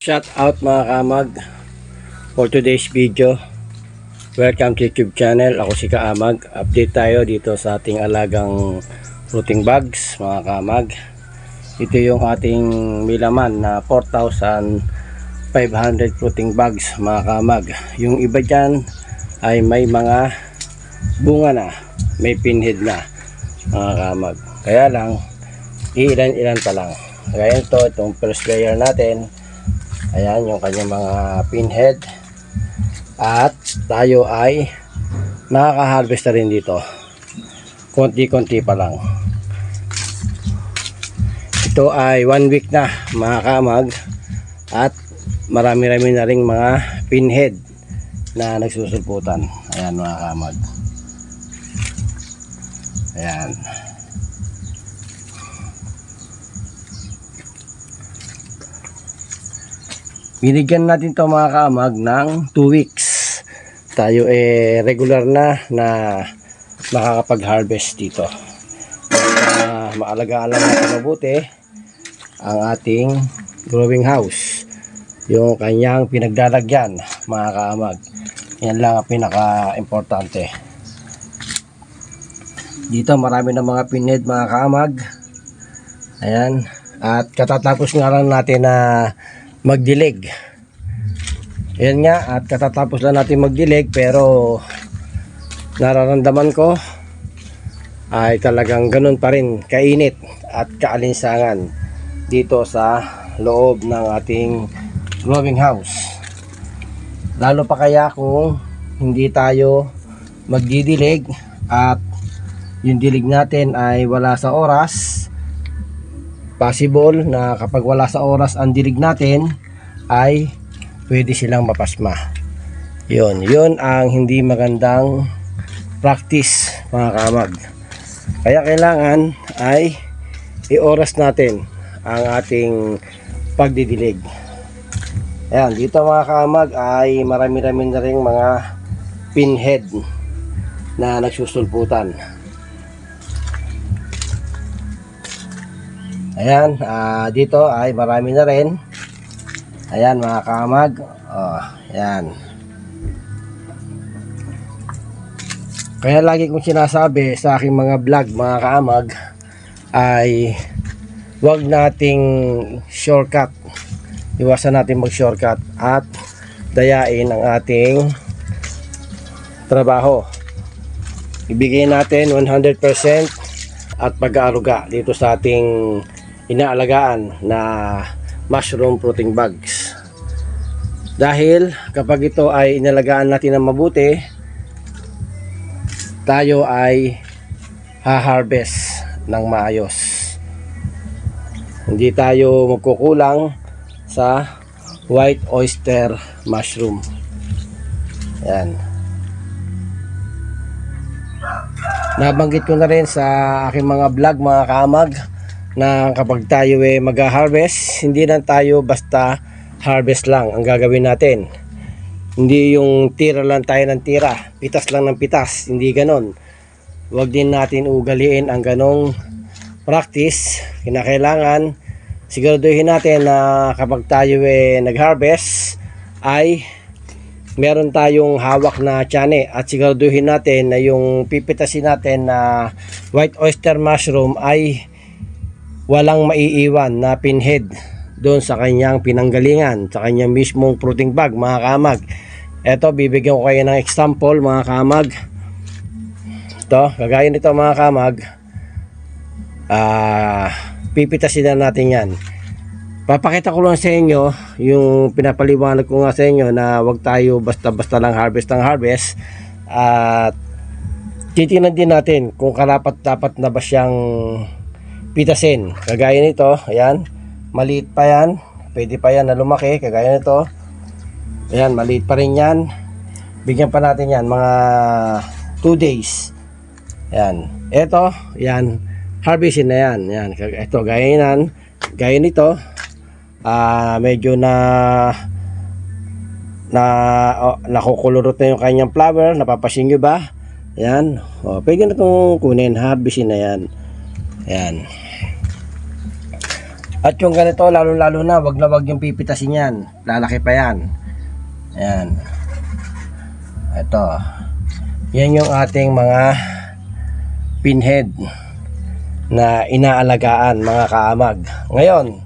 Shout out mga kamag for today's video. Welcome to YouTube channel. Ako si Kaamag. Update tayo dito sa ating alagang fruiting bags mga kamag. Ito yung ating milaman na 4,500 fruiting bags mga kamag. Yung iba dyan ay may mga bunga na, may pinhead na mga kamag. Kaya lang ilan-ilan pa lang. Kaya itong first layer natin. Ayan yung kanyang mga pinhead. At tayo ay makaka-harvest na rin dito. Konti-konti pa lang. Ito ay 1 week na mga kamag. At marami-rami na rin mga pinhead na nagsusulputan. Ayan mga kamag. Ayan. Binigyan natin to mga kaamag ng 2 weeks. Tayo regular na makakapag-harvest dito. Maalagaan lang natin mabuti ang ating growing house. Yung kanyang pinaglalagyan mga kaamag. Yan lang ang pinaka-importante. Dito marami ng mga pinhead mga kaamag. Ayan. At katatapos nga lang natin na magdilig. Yan nga, at katatapos lang natin magdilig, pero nararamdaman ko ay talagang ganun pa rin kainit at kaalinsangan dito sa loob ng ating growing house. Lalo pa kaya kung hindi tayo magdidilig at yung dilig natin ay wala sa oras. Possible na kapag wala sa oras ang dilig natin ay pwede silang mapasma. Yun ang hindi magandang practice mga kamag. Kaya kailangan ay i-oras natin ang ating pagdidilig. Ayan, dito mga kamag ay marami-rami na rin mga pinhead na nagsusulputan. Ayan, dito ay marami na rin. Ayan mga kamag. Ayan. Kaya lagi kong sinasabi sa aking mga vlog mga kamag ay wag nating shortcut. Iwasan natin mag-shortcut at dayain ang ating trabaho. Ibigay natin 100% at pag-aaruga dito sa ating inaalagaan na mushroom fruiting bags. Dahil kapag ito ay inalagaan natin ng mabuti, tayo ay ha-harvest ng maayos. Hindi tayo magkukulang sa white oyster mushroom. Yan. Nabanggit ko na rin sa aking mga vlog mga kaamag na kapag tayo mag-harvest, hindi lang tayo basta harvest lang ang gagawin natin. Hindi yung tira lang tayo ng tira, pitas lang ng pitas, hindi ganon. Huwag din natin ugaliin ang ganong practice. Kinakailangan siguraduhin natin na kapag tayo nag-harvest ay meron tayong hawak na tiyan at siguraduhin natin na yung pipitasin natin na white oyster mushroom ay walang maiiwan na pinhead doon sa kanyang pinanggalingan, sa kanyang mismong fruiting bag mga kamag. Eto, bibigyan ko kayo ng example mga kamag. Ito, kagaya nito mga kamag. Pipitasin na natin yan. Papakita ko lang sa inyo yung pinapaliwanag ko nga sa inyo na wag tayo basta-basta lang harvest ng harvest. At titingnan din natin kung karapat-dapat na ba siyang pitasin. Kagaya nito, ayan, maliit pa yan, pwede pa yan na lumaki. Kagaya nito, ayan, maliit pa rin yan. Bigyan pa natin yan mga 2 days. Ayan, eto, ayan, harvestin na yan. Ayan, ito, gaya nito, medyo nakukulurot na yung kanyang flower. Napapasin nyo ba? Ayan, pwede na itong kunin, harvestin na yan. Ayan. At yung ganito, lalo-lalo na wag yung pipitasin yan. Lalaki pa yan. Ayan. Ito. Yan yung ating mga pinhead na inaalagaan, mga kaamag. Ngayon,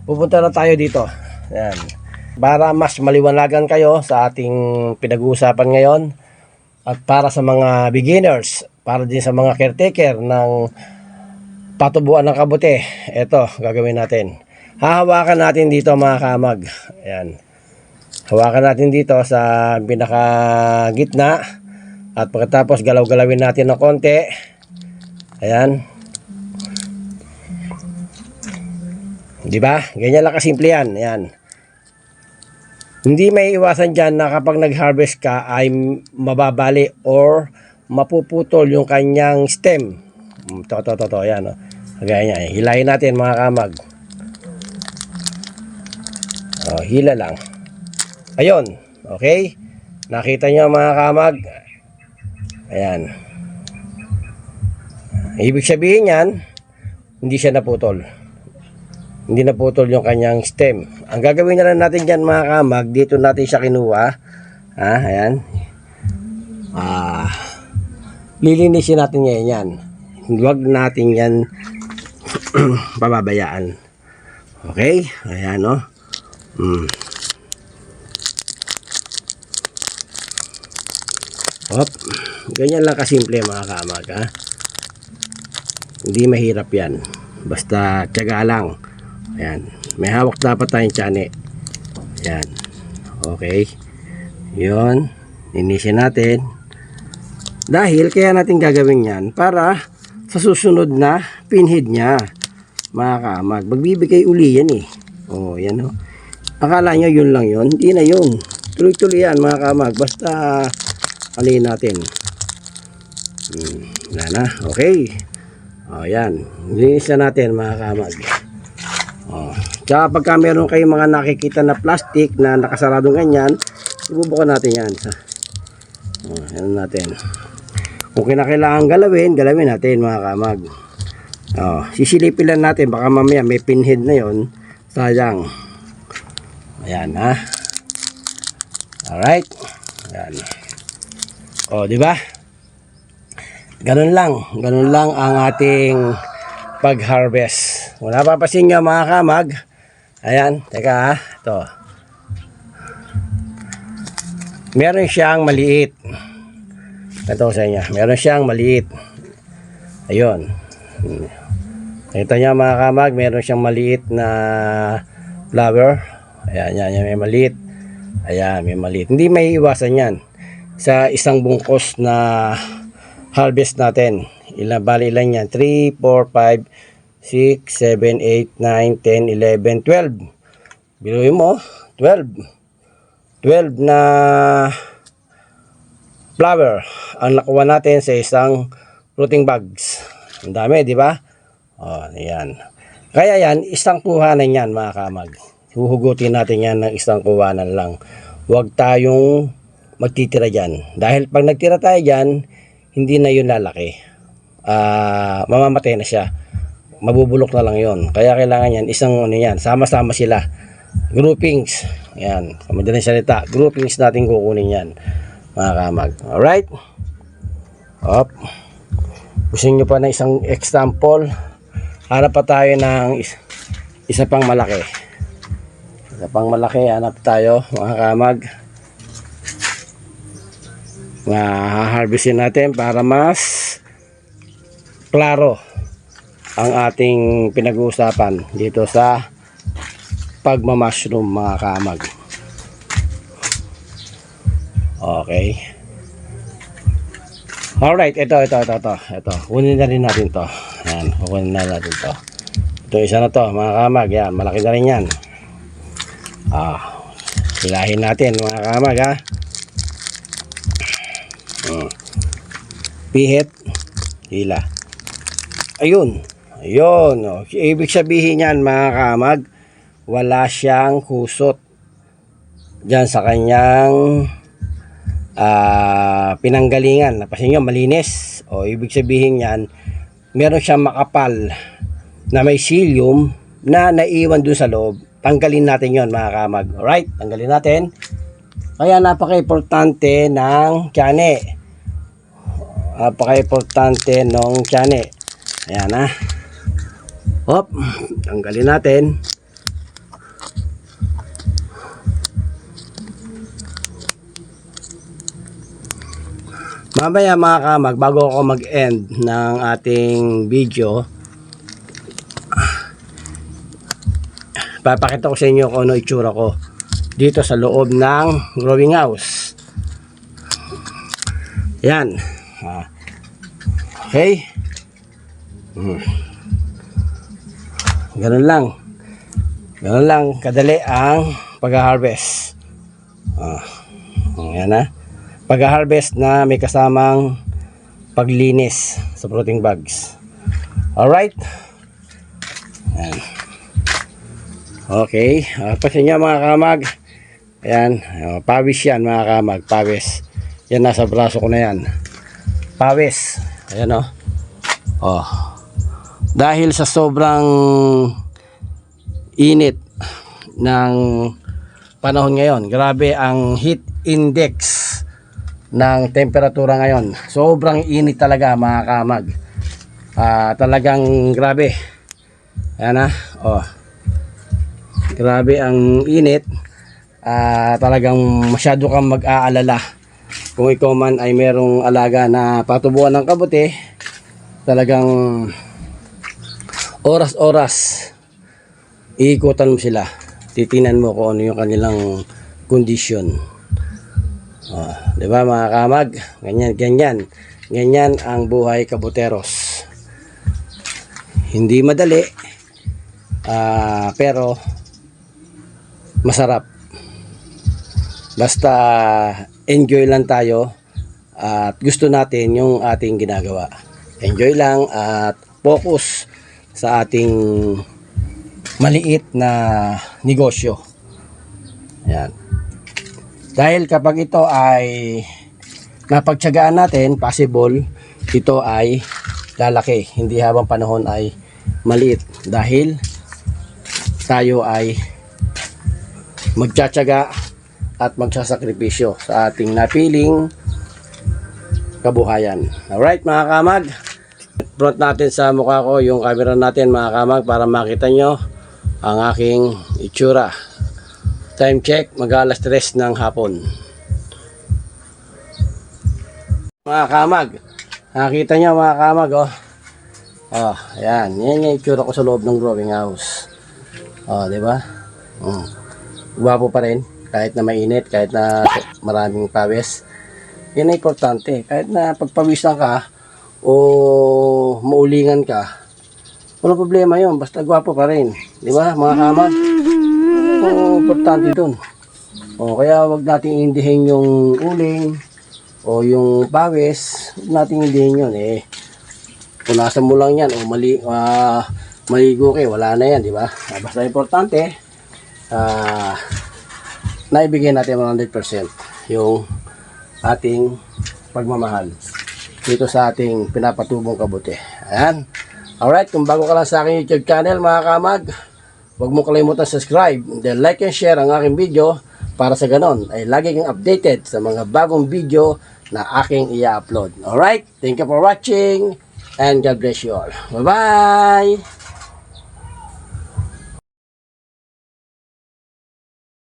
pupunta na tayo dito. Ayan. Para mas maliwanagan kayo sa ating pinag-uusapan ngayon at para sa mga beginners, para din sa mga caretaker ng patubuan ng kabuti, ito gagawin natin. Hahawakan natin dito, mga kaamag. Ayan. Hawakan natin dito sa pinaka gitna at pagkatapos galaw-galawin natin ng konti. Ayan. Di ba? Ganyan lang kasimple yan. Ayan. Hindi may iwasan dyan na kapag nag-harvest ka ay mababali or mapuputol yung kanyang stem. To. Ayan. O. Kagaya niya. Hilahin natin, mga kamag. O, hila lang. Ayun. Okay. Nakita nyo, mga kamag. Ayan. Ibig sabihin yan, hindi siya naputol. Hindi naputol yung kanyang stem. Ang gagawin na lang natin dyan, mga kamag, dito natin siya kinuha. Ayan. Lilinisin natin ngayon yan. Huwag natin yan pababayaan. Okay? Ayan, no? Hop. Ganyan lang kasimple, mga kamag, ha? Hindi mahirap yan. Basta tiyaga lang. Ayan. May hawak dapat tayong tiyane. Ayan. Okay. Yun. Linisin natin. Dahil kaya natin gagawin yan para sa susunod na pinhead niya, mga kamag. Magbibigay uli yan eh. O, yan o. Akala nyo yun lang yun. Hindi na yun. Tuloy-tuloy yan, mga kamag. Basta alin natin. Wala na. Okay. O, yan. Linis na natin, mga kamag. O. Tsaka pagka meron kayong mga nakikita na plastic na nakasaradong ganyan, ibubukan natin yan. O, yan natin. Kung kinakailangan galawin natin, mga kamag. O, sisilipin lang natin. Baka mamaya may pinhead na yon. Sayang. Ayan, ha. Alright. Ayan. O, di ba? Ganun lang ang ating pag-harvest. Kung napapasin nyo, mga kamag, ayan, teka ha, ito. Meron siyang maliit. Ito sa inyo, meron siyang maliit. Ayun. Ito nyo, mga kamag, meron siyang maliit na flower. Ayan, yan, may maliit. Ayan, may maliit. Hindi may iwasan yan sa isang bungkos na harvest natin. Bali ilan yan? 3, 4, 5, 6, 7, 8, 9, 10, 11, 12. Biluin mo, 12. 12 na flower ang nakuha natin sa isang fruiting bags. Ang dami, di ba? O, yan. Kaya yan, isang kuhanan yan, mga kamag. Huhugutin natin yan ng isang kuhanan lang. Huwag tayong magtitira dyan. Dahil pag nagtira tayo dyan, hindi na yun lalaki. Mamamatay na siya. Mabubulok na lang yun. Kaya kailangan yan, isang ano yan, sama-sama sila. Groupings. Yan. Sa madaling salita, groupings natin kukunin yan, mga kamag. Alright? Hop. Gusto nyo pa na isang example? Hanap pa tayo ng isa pang malaki. Isa pang malaki, hanap tayo, mga kamag. Harvestin natin para mas klaro ang ating pinag-uusapan dito sa pagmamashroom, mga kamag. Okay. Alright, ito. Kunin na rin natin to. Ayan, kunin na natin to. Ito isa na to, mga kamag. Yan, malaki na rin yan. Hilahin natin, mga kamag, ha. Pihit, hila. Ayun. Ibig sabihin yan, mga kamag, wala siyang kusot dyan sa kanyang pinanggalingan. Napasin nyo, malinis. O, ibig sabihin yan, meron siyang makapal na may psyllium na naiwan dun sa loob. Tanggalin natin yon mga kamag. Alright, tanggalin natin. Kaya napaka-importante ng tiyane. Napaka-importante ng tiyane. Ayan ha. Hop, tanggalin natin. Mamaya mga kamag, bago ako mag-end ng ating video, papakita ko sa inyo kung ano itsura ko dito sa loob ng growing house. Yan. Okay. Ganun lang. Ganun lang kadali ang pag-harvest. Yan ha. Pag-harvest na may kasamang paglinis sa fruiting bags. Alright. Yan. Okay. Pasin nyo mga kamag. Ayan. Pawis yan mga kamag. Pawis. Yan nasa braso ko na yan. Pawis. Ayan o. Oh. Dahil sa sobrang init ng panahon ngayon. Grabe ang heat index ng temperatura ngayon. Sobrang init talaga mga kamag. Talagang grabe. Ayan na. Oh. Grabe ang init. Talagang masyado kang mag-aalala. Kung ikaw man ay merong alaga na patubuan ng kabuti, talagang oras-oras iikutan mo sila. Titinan mo kung ano yung kanilang kondisyon. Di ba mga kamag? Ganyan ang buhay kabuteros. Hindi madali, pero masarap. Basta enjoy lang tayo at gusto natin yung ating ginagawa. Enjoy lang at focus sa ating maliit na negosyo. Ayan. Dahil kapag ito ay napagtiyagaan natin, possible ito ay lalaki. Hindi habang panahon ay maliit. Dahil tayo ay magtsatsaga at magsasakripisyo sa ating napiling kabuhayan. Alright mga kamag. Front natin sa mukha ko yung camera natin mga kamag para makita nyo ang aking itsura. Time check, mag-alas 3 ng hapon. Mga kamag, nakita nyo mga kamag, oh. Oh, ayan. Yan yung itsura ko sa loob ng growing house. Oh, di ba? Gwapo pa rin, kahit na mainit, kahit na maraming pawis. Yan ang importante. Kahit na pagpawisan ka o maulingan ka, walang problema yun. Basta gwapo pa rin. Di ba, mga kamag? Importante dun. Kaya wag nating indihin yung uling o yung pawis. Wag nating indihin yun punasan mo lang yan o maligo kayo, wala na yan, di ba? Basta importante naibigay natin 100% yung ating pagmamahal dito sa ating pinapatubong kabuti. Ayan. Alright, kung bago ka lang sa aking YouTube channel mga kamag, huwag mo kalimutan subscribe, then like and share ang aking video para sa ganon ay lagi kang updated sa mga bagong video na aking i-upload. Alright, thank you for watching and God bless you all. Bye-bye!